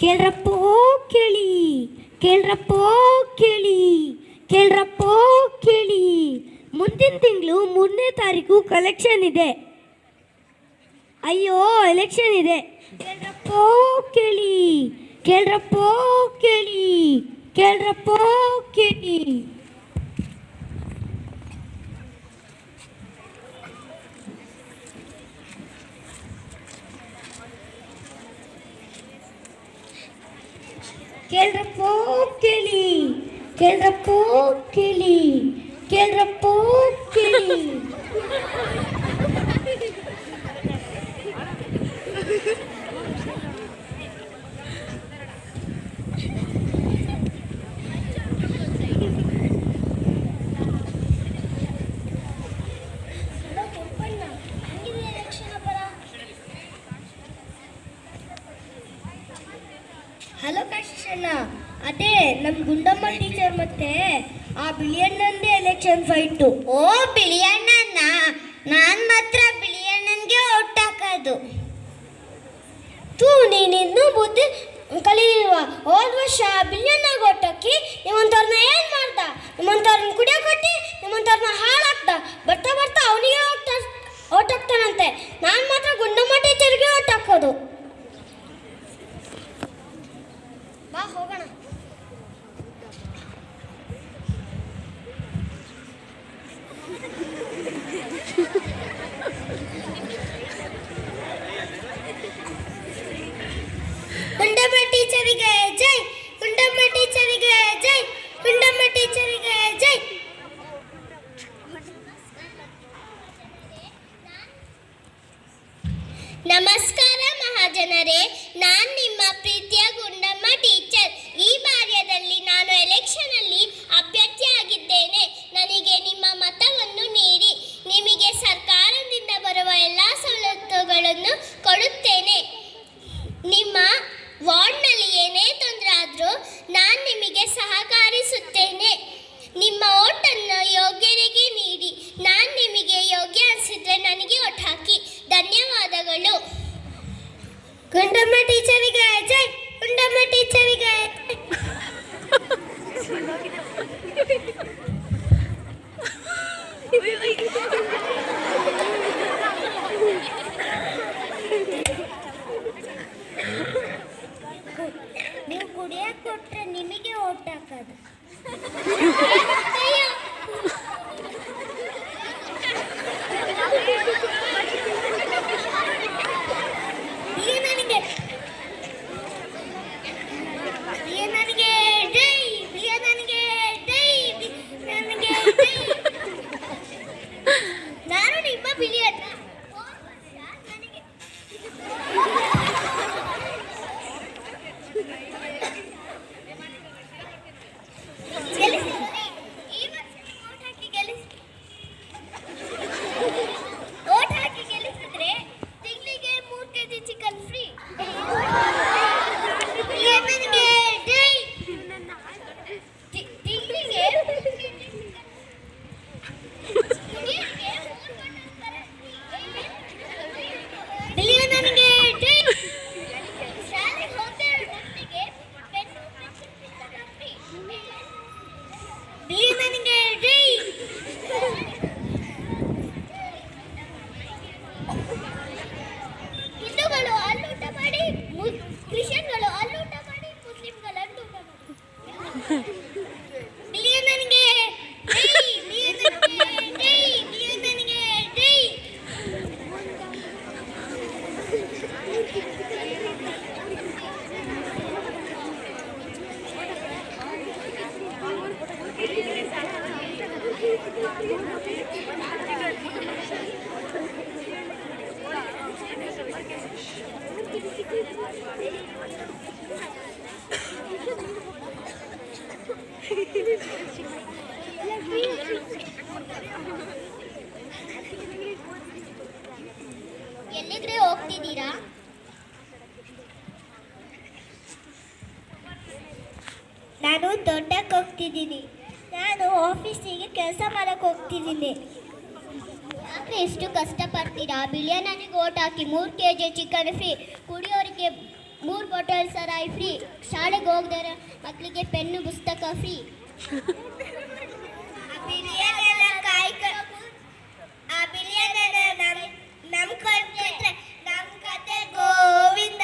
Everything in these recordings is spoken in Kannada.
ಕೇಳ್ರಪ್ಪೋ ಕೇಳಿ, ಕೇಳ್ರಪ್ಪೋ ಕೇಳಿ, ಕೇಳ್ರಪ್ಪೋ ಕೇಳಿ. ಮುಂದಿನ ತಿಂಗಳು 3ನೇ ತಾರೀಕು ಕಲೆಕ್ಷನ್ ಇದೆ. ಅಯ್ಯೋ ಎಲೆಕ್ಷನ್ ಇದೆ. ಕೇಳ್ರಪ್ಪೋ ಕೇಳಿ, ಕೇಳ್ರಪ್ಪೋ ಕೇಳಿ, ಕೇಳ್ರಪ್ಪೋ ಕೇಳಿ. ಕೇಳ್ರಪ್ಪೋ ಕೇಳಿ, ಕೇಳ್ರಪ್ಪೋ ಕೇಳಿ, ಕೇಳ್ರಪ್ಪೋ ಕೇಳಿ. ಹಲೋ ಕಾಶಿಶಣ್ಣ, ಅದೇ ನಮ್ಮ ಗುಂಡಮ್ಮ ಟೀಚರ್ ಮತ್ತೆ ಆ ಬಿಳಿಯಣ್ಣಂದೇ ಎಲೆಕ್ಷನ್ ಫೈಟು. ಓ ಬಿಳಿಯಣ್ಣನ, ನಾನು ಮಾತ್ರ ಬಿಳಿಯಣ್ಣನ್ಗೆ ಓಟ್ ಹಾಕೋದು. ನೀನಿನ್ನೂ ಬುದ್ಧಿ ಕಲೀಲಿಲ್ವಾ? ಹೋದ ವರ್ಷ ಬಿಳಿಯಣ್ಣಗೆ ಓಟ್ ಹಾಕಿ ನಿಮ್ಮಂಥವ್ರನ್ನ ಏನು ಮಾಡ್ದ? ನಿಮ್ಮಂಥವ್ರನ್ನ ಕುಡಿಯೋ ಕೊಟ್ಟು ನಿಮ್ಮಂಥವ್ರನ್ನ ಹಾಳಾಕ್ದ. ಬರ್ತಾ ಬರ್ತಾ ಅವನಿಗೆ ಓಟ್ ಹಾಕ್ತಾನಂತೆ. ನಾನು ಮಾತ್ರ ಗುಂಡಮ್ಮ ಟೀಚರ್ಗೆ ಓಟ್ ಹಾಕೋದು. ಬಾ ಹೋಗೋಣ. ಗುಂಡಮ್ಮ ಟೀಚರಿಗೆ ಜೈ, ಗುಂಡಮ್ಮ ಟೀಚರಿಗೆ ಜೈ, ಗುಂಡಮ್ಮ ಟೀಚರಿಗೆ ಜೈ. ನಮಸ್ಕಾರ ಮಹಾಜನರೇ, ನಾನು ನಿಮ್ಮ ಪ್ರೀತಿಯ ಗುಂಡಮ್ಮ ಟೀಚರ್. ಈ ಬಾರ್ಯದಲ್ಲಿ ನಾನು ಎಲೆಕ್ಷನಲ್ಲಿ ಅಭ್ಯರ್ಥಿಯಾಗಿದ್ದೇನೆ. ನನಗೆ ನಿಮ್ಮ ಮತವನ್ನು ನೀಡಿ. ನಿಮಗೆ ಸರ್ಕಾರದಿಂದ ಬರುವ ಎಲ್ಲ ಸವಲತ್ತುಗಳನ್ನು ಕೊಡುತ್ತೇನೆ. ನಿಮ್ಮ ವಾರ್ಡ್ನಲ್ಲಿ ಏನೇ ತೊಂದರೆ ಆದರೂ ನಾನು ನಿಮಗೆ ಸಹಕರಿಸುತ್ತೇನೆ. ನಿಮ್ಮ ಓಟನ್ನು ಯೋಗ್ಯರಿಗೆ ನೀಡಿ. ನಾನು ನಿಮಗೆ ಯೋಗ್ಯ ಅನಿಸಿದ್ರೆ ನನಗೆ ಓಟ್ ಹಾಕಿ. ಧನ್ಯವಾದಗಳು. ಗುಂಡಮ್ಮ ಟೀಚರಿಗೆ ಜೈ, ಗುಂಡಮ್ಮ ಟೀಚರಿಗೆ ನೀವು ಕುಡಿಯಕ್ಕೆ ಕೊಟ್ಟರೆ ನಿಮಗೆ ಓಟ್ ಹಾಕೋದು. ನಾನು ನಿಮ್ಮ ಬಿಳಿಯಣ್ಣ. ಓಟ್ ಹಾಕಿ ಗೆಲ್ಲಿಸಿದ್ರೆ ತಿಂಗಳಿಗೆ 3 kg ಚಿಕನ್ ಫ್ರೀ. ಹಿಂದೂಗಳು ಅಲ್ಲೂಟ ಮಾಡಿ, ಕ್ರಿಶ್ಚಿಯನ್ಗಳು ಅಲ್ಲೂಟ ಮಾಡಿ, ಮುಸ್ಲಿಂಗಳು ಅಲ್ಲೂಟ ಮಾಡಿ. ಬಿಳಿಯಣ್ಣನಿಗೆ ಜೈ, ಬಿಳಿಯಣ್ಣನಿಗೆ ಜೈ, ಬಿಳಿಯಣ್ಣನಿಗೆ ಜೈ. ಎಲ್ಲಿದ್ರೆ ಹೋಗ್ತಿದ್ದೀರಾ? ನಾನು ತೋಟಕ್ಕೆ ಹೋಗ್ತಿದ್ದೀನಿ. ನಾನು ಆಫೀಸಿಗೆ ಕೆಲಸ ಮಾಡಕ್ಕೆ ಹೋಗ್ತಿದ್ದೀನಿ. ಯಾಕೆ ಇಷ್ಟು ಕಷ್ಟಪಡ್ತೀರಾ? ಬಿಳಿಯಣ್ಣನಿಗೆ ಓಟ್ ಹಾಕಿ 3 kg ಚಿಕನ್ ಫ್ರೀ. ಕುಡಿಯೋರಿಗೆ 3 ಬಾಟಲ್ ಸರಾಯಿ ಫ್ರೀ. ಶಾಲೆಗೆ ಹೋಗದರ ಮಕ್ಕಳಿಗೆ ಪೆನ್ನು ಪುಸ್ತಕ ಫ್ರೀ. ಆ ಬಿಲಿಯನ್ ನಮ್ ಕೊಟ್ಬಿಟ್ರೆ ನಮ್ ಕತೆ ಗೋವಿಂದ.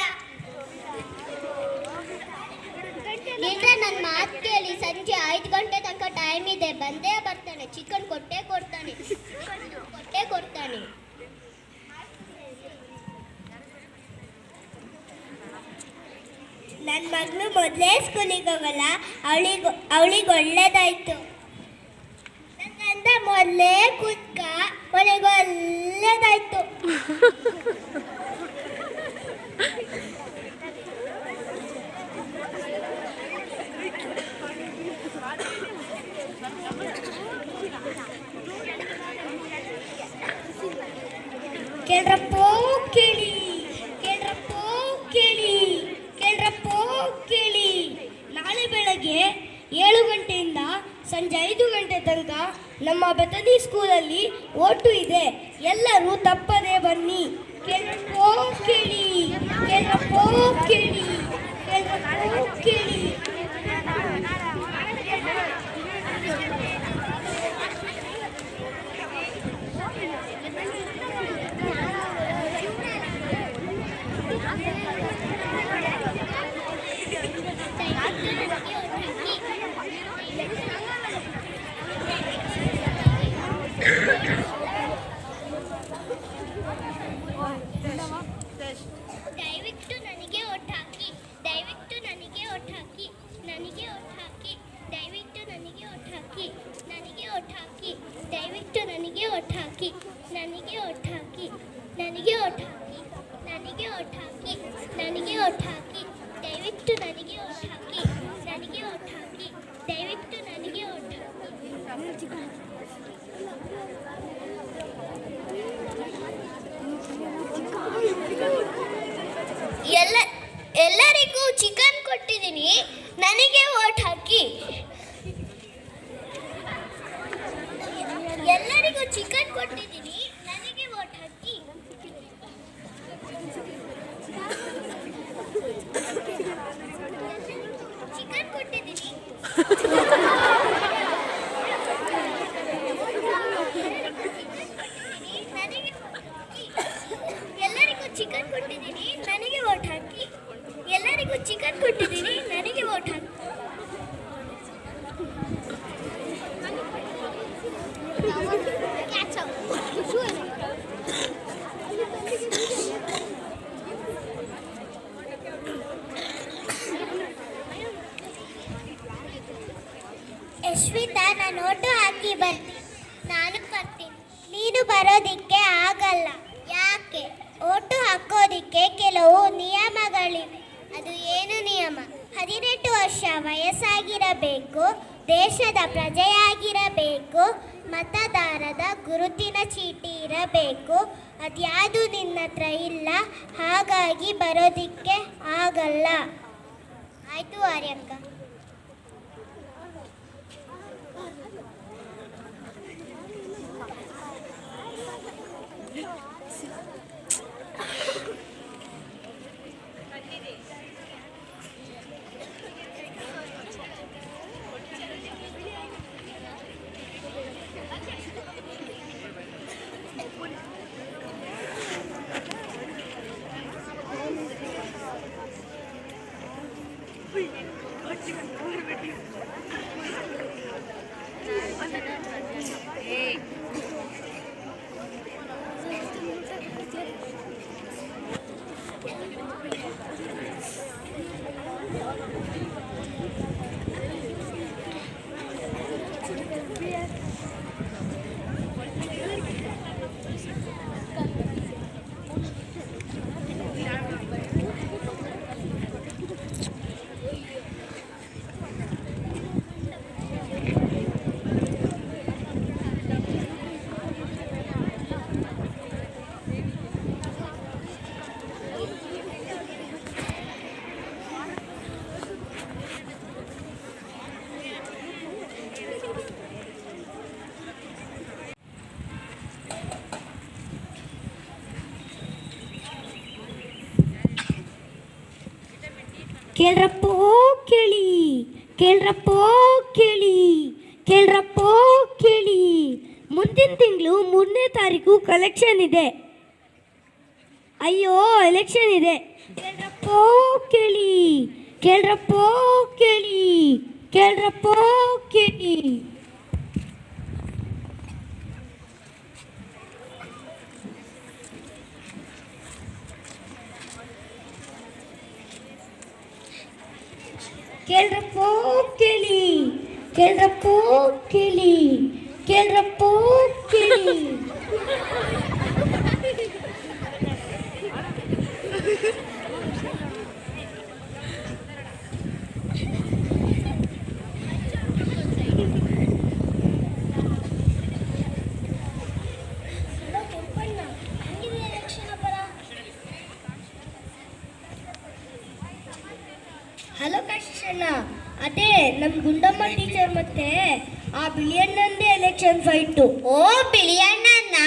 ನಿನ್ನೆ ನನ್ನ ಮಾತು ಕೇಳಿ ಸಂಜೆ 5 ಗಂಟೆ ತನಕ ಟೈಮ್ ಇದೆ, ಬಂದೇ ಬರ್ತಾನೆ. ಚಿಕನ್ ಕೊಟ್ಟೆ ಕೊಡ್ತಾನೆ. ನನ್ನ ಮಗಳು ಮೊದಲೇ ಸ್ಕೂಲಿಗೆ ಹೋಗಲ್ಲ, ಅವಳಿಗೆ ಒಳ್ಳೇದಾಯ್ತು. ನನ್ನಂದ ಮೊದಲೇ ಕುತ್ಕ ಅವಳಿಗೆ ಒಳ್ಳೇದಾಯ್ತು. ಕೇಳ್ರಪ್ಪೋ ಕೇಳಿ, ಕೇಳ್ರಪ್ಪೋ ಕೇಳಿ, ಕೇಳ್ರಪ್ಪೋ ಕೇಳಿ. ನಾಳೆ ಬೆಳಗ್ಗೆ 7 ಗಂಟೆಯಿಂದ ಸಂಜೆ 5 ಗಂಟೆ ತನಕ ನಮ್ಮ ಬೆತದಿ ಸ್ಕೂಲಲ್ಲಿ ಓಟು ಇದೆ. ಎಲ್ಲರೂ ತಪ್ಪದೆ ಬನ್ನಿ. ಕೇಳ್ರಪ್ಪೋ ಕೇಳಿ, ಕೇಳ್ರಪ್ಪೋ ಕೇಳಿ, ಕೇಳ್ರಪ್ಪೋ ಕೇಳಿ. ದಯವಿಟ್ಟು ನನಗೆ ಓಟ್ ಹಾಕಿ, ದಯವಿಟ್ಟು ನನಗೆ ಓಟ್ ಹಾಕಿ, ನನಗೆ ಓಟ್ ಹಾಕಿ, ದಯವಿಟ್ಟು ನನಗೆ ಓಟ್ ಹಾಕಿ, ನನಗೆ ಓಟ್ ಹಾಕಿ, ದಯವಿಟ್ಟು ನನಗೆ ಓಟ್ ಹಾಕಿ, ನನಗೆ ಓಟ್ ಹಾಕಿ, ನನಗೆ ಓಟ್ ಹಾಕಿ, ನನಗೆ ಓಟ್ ಹಾಕಿ, ನನಗೆ ಓಟ್ ಹಾಕಿ, ದಯವಿಟ್ಟು ನನಗೆ ಓಟ್ ಹಾಕಿ, ನನಗೆ ಓಟ್ ಹಾಕಿ, ದಯವಿಟ್ಟು ನನಗೆ ಓಟ್ ಹಾಕಿ. ಎಲ್ಲರಿಗೂ ಚಿಕನ್ ಕೊಟ್ಟಿದ್ದೀನಿ, ನನಗೆ ಓಟ್ ಹಾಕಿ. ಎಲ್ಲರಿಗೂ ಚಿಕನ್ ಕೊಟ್ಟಿದ್ದೀನಿ, ನನಗೆ ಓಟ್ ಹಾಕಿ. ಚಿಕನ್ ಕೊಟ್ಟಿದ್ದೀನಿ. ಎಲ್ಲರಿಗೂ ಚಿಕನ್ ಕೊಟ್ಟಿದ್ದೀನಿ, ನನಗೆ ಓಟ್ ಹಾಕಿ. ಎಲ್ಲರಿಗೂ ಚಿಕನ್ ಕೊಟ್ಟಿದ್ದೀನಿ, ನನಗೆ ಓಟ್ ಹಾಕಿ. ಯಶ್ವಿತಾ, ನಾನು ಓಟು ಹಾಕಿ ಬರ್ತೀನಿ. ನಾನು ಬರ್ತೀನಿ. ನೀನು ಬರೋದಿಕ್ಕೆ ಆಗಲ್ಲ. ಯಾಕೆ? ಓಟು ಹಾಕೋದಿಕ್ಕೆ ಕೆಲವು ನಿಯಮಗಳಿವೆ. ಅದು ಏನು ನಿಯಮ? 18 ವರ್ಷ ವಯಸ್ಸಾಗಿರಬೇಕು, ದೇಶದ ಪ್ರಜೆಯಾಗಿರಬೇಕು, ಮತದಾರದ ಗುರುತಿನ ಚೀಟಿ ಇರಬೇಕು. ಅದ್ಯಾವುದು ನಿನ್ನ ಹತ್ರ ಇಲ್ಲ, ಹಾಗಾಗಿ ಬರೋದಿಕ್ಕೆ ಆಗಲ್ಲ. ಆಯ್ತು ಆರ್ಯಕ್ಕ. ಕೇಳ್ರಪ್ಪೋ ಕೇಳಿ, ಕೇಳ್ರಪ್ಪೋ ಕೇಳಿ, ಕೇಳ್ರಪ್ಪೋ ಕೇಳಿ. ಮುಂದಿನ ತಿಂಗಳು 3ನೇ ತಾರೀಕು ಕಲೆಕ್ಷನ್ ಇದೆ. ಅಯ್ಯೋ ಎಲೆಕ್ಷನ್ ಇದೆ. ಕೇಳ್ರಪ್ಪೋ ಕೇಳಿ, ಕೇಳ್ರಪ್ಪೋ ಕೇಳಿ, ಕೇಳ್ರಪ್ಪೋ ಕೇಳಿ. ಕೇಳ್ರಪ್ಪೋ ಕೇಳಿ, ಕೇಳ್ರಪ್ಪೋ ಕೇಳಿ, ಕೇಳ್ರಪ್ಪೋ ಕೇಳಿ. ಹಲೋ ಕಾಶಣ್ಣ, ಅದೇ ನಮ್ಮ ಗುಂಡಮ್ಮ ಟೀಚರ್ ಮತ್ತೆ ಆ ಬಿಳಿಯಣ್ಣಂದೇ ಎಲೆಕ್ಷನ್ ಫೈಟು. ಓ ಬಿಳಿಯಣ್ಣನ,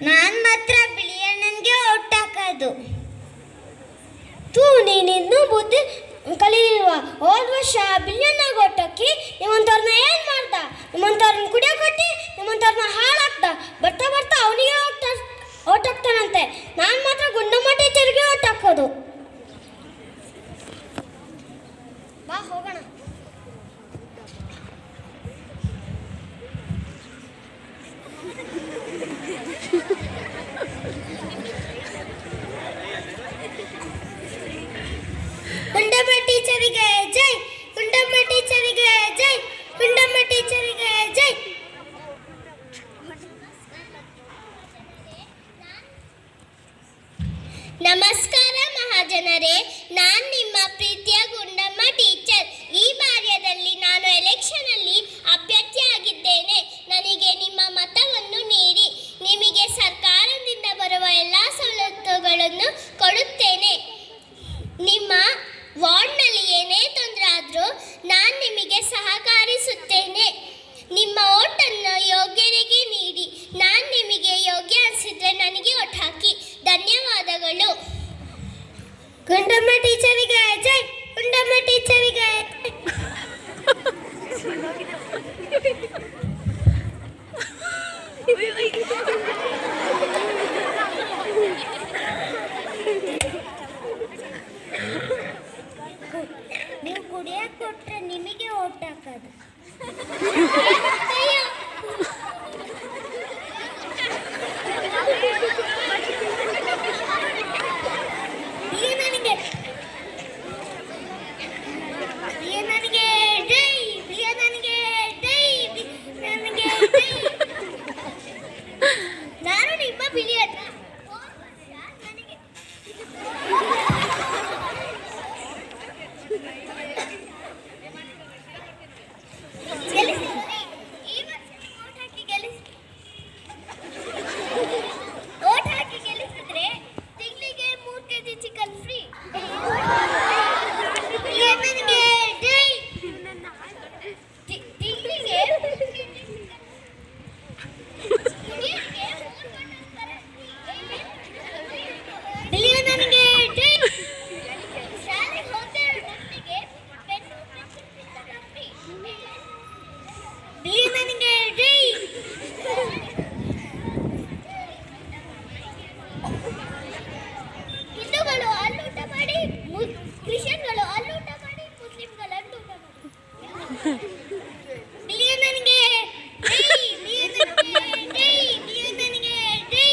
ನಾನು ಮಾತ್ರ ಬಿಳಿಯಣ್ಣನಿಗೆ ಓಟ್ ಹಾಕೋದು. ತೂ ನೀನಿನ್ನೂ ಬುದ್ಧಿ ಕಲೀಲಿಲ್ವಾ? ಹೋದ ವರ್ಷ ಬಿಳಿಯಣ್ಣಗೆ ಓಟ್ ಹಾಕಿ ನಿಮ್ಮಂಥವ್ರನ್ನ ಏನು ಮಾಡ್ದ? ನಿಮ್ಮಂಥವ್ರನ್ನ ಕುಡಿಯೋ ಕೊಟ್ಟು ನಿಮ್ಮಂಥವ್ರನ್ನ ಹಾಳಾಕ್ದ. ಬರ್ತಾ ಬರ್ತಾ ಅವನಿಗೆ ಓಟ್ ಹಾಕ್ತಾನಂತೆ. ನಾನು ಮಾತ್ರ ಗುಂಡಮ್ಮ ಟೀಚರ್ಗೆ ಓಟ್ ಹಾಕೋದು. ಬಾ ಹೋಗೋಣ. ಗುಂಡಮ್ಮ ಟೀಚರಿಗೆ ಜೈ, ಗುಂಡಮ್ಮ ಟೀಚರಿಗೆ ಜೈ, ಗುಂಡಮ್ಮ ಟೀಚರಿಗೆ ಜೈ. ನಮಸ್ಕಾರ ಮಹಾಜನರೇ, ನಾನು ನಿಮ್ಮ ಪ್ರೀತಿಯ ಗುಂಡಮ್ಮ ಟೀಚರ್. ಈ ಬಾರ್ಯದಲ್ಲಿ ನಾನು ಎಲೆಕ್ಷನಲ್ಲಿ ಅಭ್ಯರ್ಥಿಯಾಗಿದ್ದೇನೆ. ನನಗೆ ನಿಮ್ಮ ಮತವನ್ನು ನೀಡಿ. ನಿಮಗೆ ಸರ್ಕಾರದಿಂದ ಬರುವ ಎಲ್ಲ ಸವಲತ್ತುಗಳನ್ನು ಕೊಡುತ್ತೇನೆ. ನಿಮ್ಮ ವಾರ್ಡ್ನಲ್ಲಿ ಏನೇ ತೊಂದರೆ ಆದರೂ ನಾನು ನಿಮಗೆ ಸಹಕರಿಸುತ್ತೇನೆ. ನಿಮ್ಮ ಓಟನ್ನು ಯೋಗ್ಯರಿಗೆ ನೀಡಿ. ನಾನು ನಿಮಗೆ ಯೋಗ್ಯ ಅನಿಸಿದ್ರೆ ನನಗೆ ಓಟ್ ಹಾಕಿ. ಧನ್ಯವಾದಗಳು. ಗುಂಡಮ್ಮ ಟೀಚರಿಗೆ ಜೈ, ಗುಂಡಮ್ಮ ಟೀಚರಿಗೆ ನೀವು ಕುಡಿಯಕ್ಕೆ ಕೊಟ್ಟರೆ ನಿಮಗೆ ಓಟ್ ಹಾಕೋದು. ನಾನು ನಿಮ್ಮ ಬಿಳಿಯಣ್ಣ. ನನಗೆ ಓಟ್ ಹಾಕಿ ಗೆಲ್ಲಿಸಿದ್ರೆ ತಿಂಗಳಿಗೆ 3 kg ಚಿಕನ್ ಫ್ರೀ. ನನಗೆ ಜೈ. ತಿಂಗಳಿಗೆ ನನಗೆ ಜೈ. ಶಾಲೆಗೆ ಹೋಗ್ತಾ ಇರೋ ಮಕ್ಕಳಿಗೆ ಪೆನ್ನು ಫ್ರೀ. ನನಗೆ ಜೈ. ಹಿಂದೂಗಳು ಅಲ್ಲೂಟ ಮಾಡಿ, ಕ್ರಿಶ್ಚಿಯನ್ಗಳು ಅಲ್ಲೂಟ ಮಾಡಿ, ಮುಸ್ಲಿಮ್ಗಳು ಅಲ್ಲೂಟ ಮಾಡಿ. ನನಗೆ ಜೈ, ನನಗೆ ಜೈ, ನನಗೆ ಜೈ.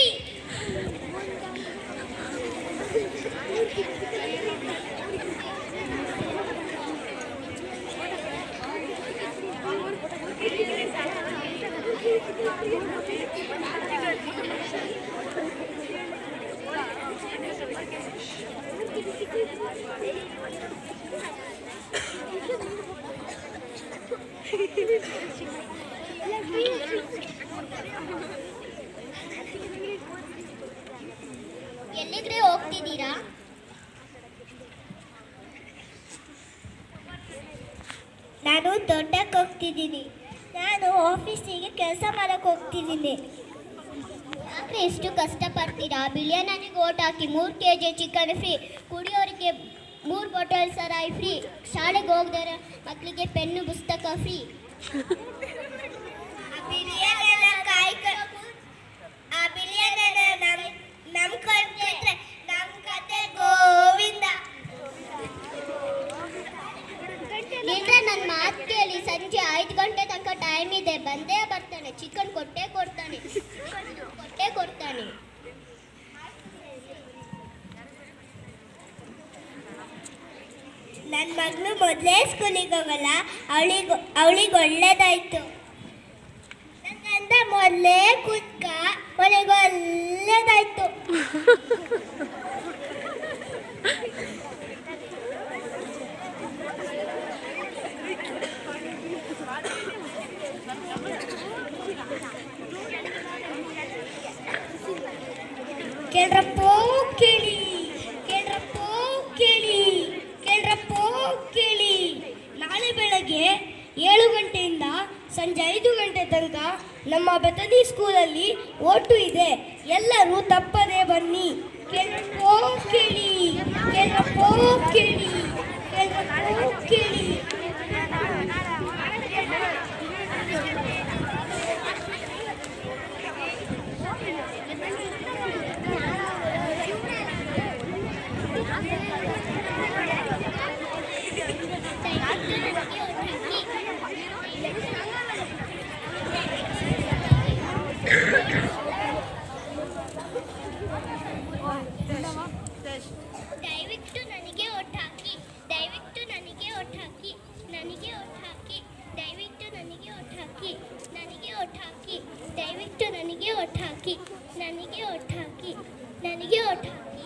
ಎಲ್ಲಿದ್ರೆ ಹೋಗ್ತಿದ್ದೀರಾ? ನಾನು ತೋಟಕ್ಕೆ ಹೋಗ್ತಿದ್ದೀನಿ. ನಾನು ಆಫೀಸಿಗೆ ಕೆಲಸ ಮಾಡಕ್ಕೆ ಹೋಗ್ತಿದ್ದೀನಿ. ಯಾಕೆ ಎಷ್ಟು ಕಷ್ಟಪಡ್ತೀರಾ? ಬಿಳಿಯಣ್ಣನಿಗೆ ಓಟ್ ಹಾಕಿ 3 kg ಚಿಕನ್ ಫ್ರೀ. ಕುಡಿಯೋರಿಗೆ 3 ಬಾಟಲ್ ಸರಾಯಿ ಫ್ರೀ. ಶಾಲೆಗೆ ಹೋಗದರ ಮಕ್ಕಳಿಗೆ ಪೆನ್ನು ಪುಸ್ತಕ ಫ್ರೀ. ನಮ್ ಕತೆ ಗೋವಿಂದ. ನಿಂದ್ರೆ ನನ್ನ ಮಾತು ಕೇಳಿ, ಸಂಜೆ 5 ಗಂಟೆ ತನಕ ಟೈಮ್ ಇದೆ, ಬಂದೇ ಬರ್ತಾನೆ. ಚಿಕನ್ ಕೊಟ್ಟೆ ಕೊಡ್ತಾನೆ. ನನ್ನ ಮಗಳು ಮೊದಲೇ ಸ್ಕೂಲಿಗೆ ಹೋಗಲ್ಲ, ಅವಳಿಗೆ ಒಳ್ಳೇದಾಯ್ತು. ನನ್ನ ಗಂಡ ಮೊದಲೇ ಕುತ್ಕ, ಅವಳಿಗೆ ಒಳ್ಳೇದಾಯ್ತು. ಕೇಳ್ರಪ್ಪೋ ಕೇಳಿ, ಕೇಳ್ರಪ್ಪೋ ಕೇಳಿ, ಕೇಳ್ರಪ್ಪೋ ಕೇಳಿ. ನಾಳೆ ಬೆಳಗ್ಗೆ 7 ಗಂಟೆಯಿಂದ ಸಂಜೆ 5 ಗಂಟೆ ತನಕ ನಮ್ಮ ಬೆತದಿ ಸ್ಕೂಲಲ್ಲಿ ಓಟು ಇದೆ. ಎಲ್ಲರೂ ತಪ್ಪದೆ ಬನ್ನಿ. ಕೇಳ್ರಪ್ಪೋ ಕೇಳಿ, ಕೇಳ್ರಪ್ಪೋ ಕೇಳಿ, ಕೇಳ್ರಪ್ಪೋ ಕೇಳಿ. ದಯವಿಟ್ಟು ನನಗೆ ಓಟ್ ಹಾಕಿ. ದಯವಿಟ್ಟು ನನಗೆ ಓಟ್ ಹಾಕಿ. ನನಗೆ ಓಟ್ ಹಾಕಿ. ದಯವಿಟ್ಟು ನನಗೆ ಓಟ್ ಹಾಕಿ. ನನಗೆ ಓಟ್ ಹಾಕಿ. ದಯವಿಟ್ಟು ನನಗೆ ಓಟ್ ಹಾಕಿ. ನನಗೆ ಓಟ್ ಹಾಕಿ. ನನಗೆ ಓಟ್ ಹಾಕಿ.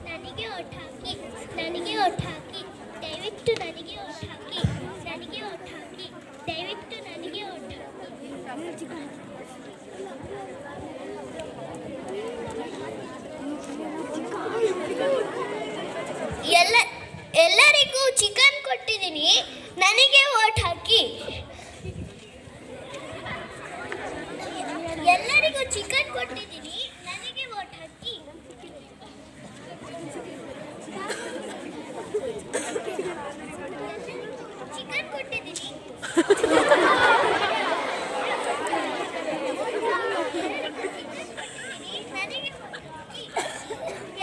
ನನಗೆ ಓಟ್ ಹಾಕಿ. ನನಗೆ ಓಟ್ ಹಾಕಿ. ದಯವಿಟ್ಟು ನನಗೆ ಓಟ್ ಹಾಕಿ. ನನಗೆ ಓಟ್ ಹಾಕಿ. ದಯವಿಟ್ಟು ನನಗೆ ಓಟ್ ಹಾಕಿ. ಎಲ್ಲರಿಗೂ ಚಿಕನ್ ಕೊಟ್ಟಿದ್ದೀನಿ, ನನಗೆ ಓಟ್ ಹಾಕಿ. ಎಲ್ಲರಿಗೂ ಚಿಕನ್ ಕೊಟ್ಟಿದ್ದೀನಿ, ನನಗೆ ಓಟ್ ಹಾಕಿ. ಚಿಕನ್ ಕೊಟ್ಟಿದ್ದೀನಿ.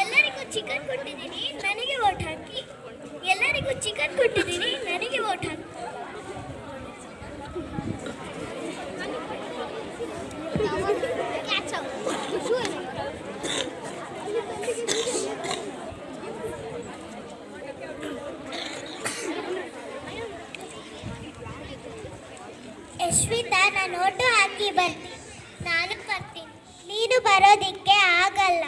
ಎಲ್ಲರಿಗೂ ಚಿಕನ್ ಕೊಟ್ಟಿದ್ದೀನಿ, ನನಗೆ ಓಟ್ ಹಾಕಿ. ಎಲ್ಲರಿಗೂ ಚಿಕನ್ ಕೊಟ್ಟಿದ್ದೀನಿ, ನನಗೆ ಓಟ್ ಹಾಕಿ. ಯಶ್ವಿತಾ, ನಾನು ಓಟು ಹಾಕಿ ಬರ್ತೀನಿ. ನಾನು ಬರ್ತೀನಿ. ನೀನು ಬರೋದಿಕ್ಕೆ ಆಗಲ್ಲ.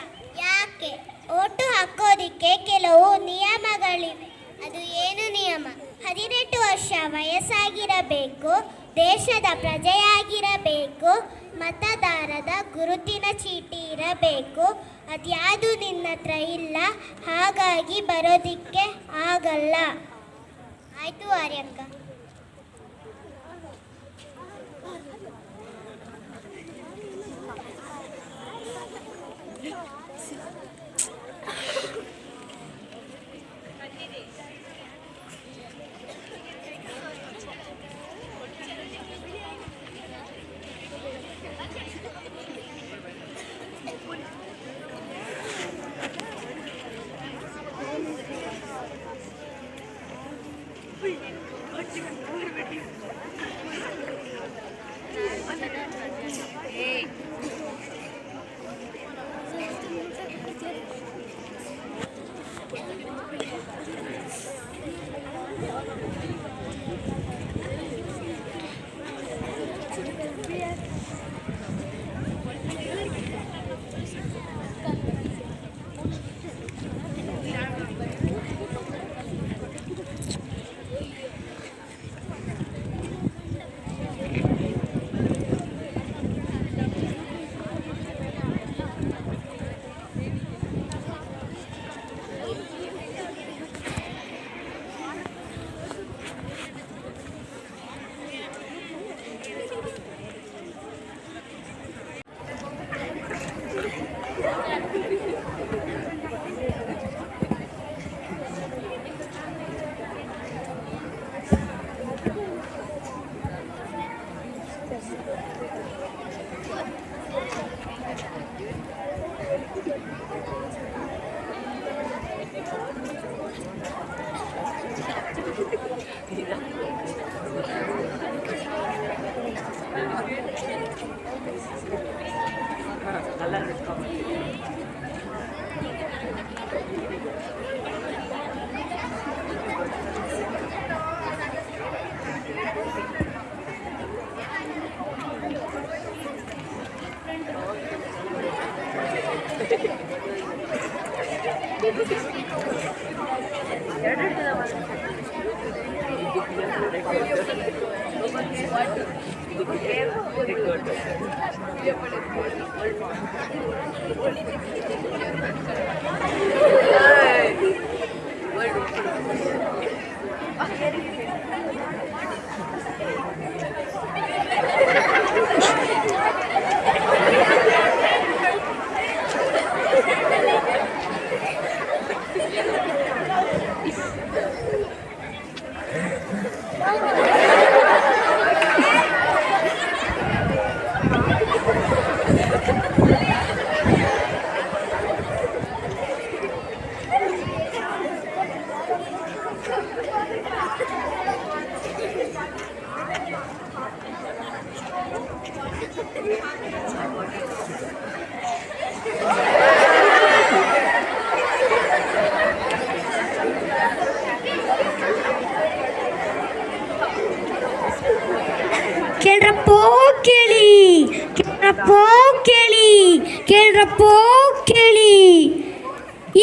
ಯಾಕೆ? ಓಟು ಹಾಕೋದಿಕ್ಕೆ ಕೆಲವು ನಿಯಮಗಳಿವೆ. ಅದು ಏನು ನಿಯಮ? 18 ವರ್ಷ ವಯಸ್ಸಾಗಿರಬೇಕು, ದೇಶದ ಪ್ರಜೆಯಾಗಿರಬೇಕು, ಮತದಾರದ ಗುರುತಿನ ಚೀಟಿ ಇರಬೇಕು. ಅದ್ಯಾವುದು ನಿನ್ನ ಹತ್ರ ಇಲ್ಲ, ಹಾಗಾಗಿ ಬರೋದಿಕ್ಕೆ ಆಗಲ್ಲ. ಆಯ್ತು ಆರ್ಯಕ್ಕ. ಕೇಳ್ರಪ್ಪೋ ಕೇಳಿ, ಕೇಳ್ರಪ್ಪೋ ಕೇಳಿ, ಕೇಳ್ರಪ್ಪೋ ಕೇಳಿ.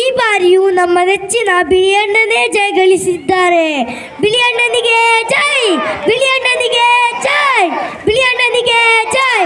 ಈ ಬಾರಿಯೂ ನಮ್ಮ ನೆಚ್ಚಿನ ಬಿಳಿಯಣ್ಣನೇ ಜಯಗಳಿಸಿದ್ದಾರೆ. ಬಿಳಿಯಣ್ಣನಿಗೆ ಜೈ, ಬಿಳಿಯಣ್ಣನಿಗೆ ಜೈ, ಬಿಳಿಯಣ್ಣನಿಗೆ ಜೈ.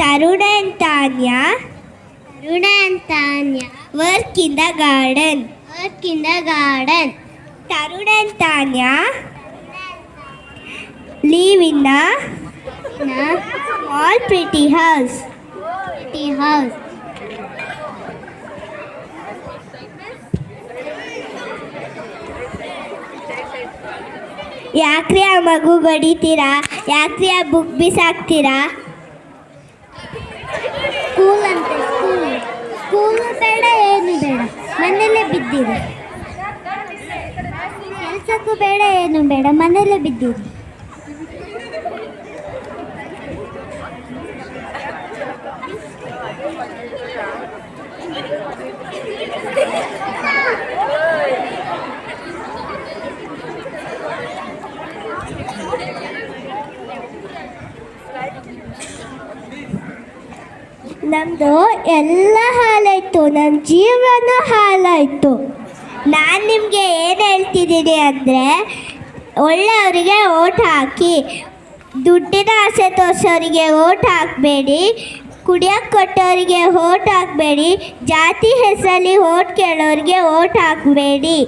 Tarun and Tanya work in the garden. Tarun and Tanya live in a small pretty house. ಯಾಕ್ರಿ ಆ ಮಗು ಗಡಿತೀರಾ? ಯಾಕ್ರಿ ಆ ಬುಕ್ ಬಿಸಾಕ್ತೀರಾ? ಸ್ಕೂಲ್ ಬೇಡ, ಏನು ಬೇಡ, ಮನೆಯಲ್ಲೇ ಬಿದ್ದಿರಿ. ಕೆಲಸಕ್ಕೂ ಬೇಡ, ಏನು ಬೇಡ, ಮನೆಯಲ್ಲೇ ಬಿದ್ದಿರಿ. ನಮ್ಮದು ಎಲ್ಲ ಹಾಳಾಯಿತು, ನನ್ನ ಜೀವನ ಹಾಳಾಯಿತು. ನಾನು ನಿಮಗೆ ಏನು ಹೇಳ್ತಿದ್ದೀನಿ ಅಂದರೆ, ಒಳ್ಳೆಯವರಿಗೆ ಓಟ್ ಹಾಕಿ, ದುಡ್ಡಿನ ಆಸೆ ತೋರಿಸೋರಿಗೆ ಓಟ್ ಹಾಕಬೇಡಿ, ಕುಡಿಯೋಕ್ಕೆ ಕೊಟ್ಟವರಿಗೆ ಓಟ್ ಹಾಕಬೇಡಿ, ಜಾತಿ ಹೆಸರಲ್ಲಿ ಓಟ್ ಕೇಳೋರಿಗೆ ಓಟ್ ಹಾಕಬೇಡಿ.